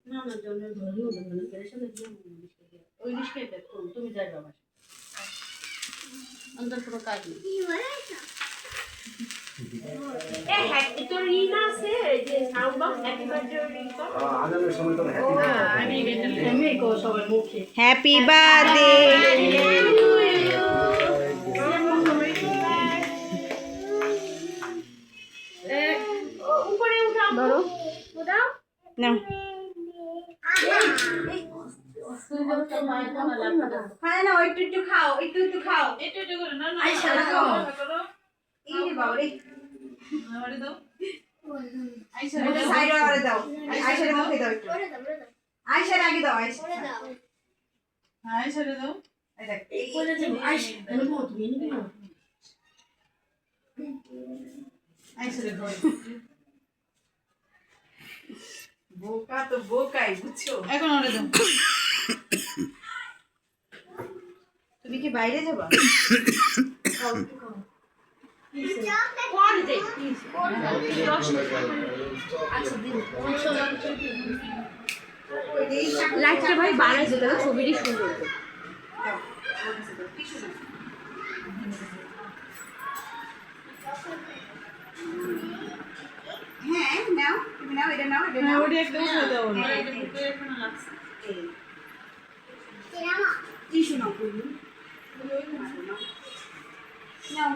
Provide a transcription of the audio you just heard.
না না জন্য ধরিও না মানে পেরেশান দিয়ে ওই লিস্টে দেখো তুমি যাই বাবা अंदर পুরো কাজ নেই এ হ্যাপি তোর ই না আছে যে sound box happy birthday ring কর আজানের সময় তো হ্যাপি আমি এমনি কো সবাই মুখে হ্যাপি বার্থডে উপরে উঠাও ধরো উঠাও নাও খায় না একটু একটু খাও একটু খাও একটু করে না না আয়শা খাও এই রে বাবা রে আমারে দাও আয়শা এটা সাইডে আমারে দাও আয়শার মুখে দাও একটু আয়শার আগে দাও আয়শা দাও আয়শা দাও এটা এই করে দাও আয়শা বলবো তুমি নিবি না আয়শা দাও বোকা তো বোকাই বুঝছো এখন ওরে দাও তুমি কি বাইরে যাবা লাইটটা ভাই বাড়াইছে তাহলে ছবিটি সুন্দর হ্যাঁ নাও তুমি নাও এটা নাও এটা নাও ওটা একদম উঠে দাও না এটা মুখে এখনো লাগছে এই টিস্যু নাও নাও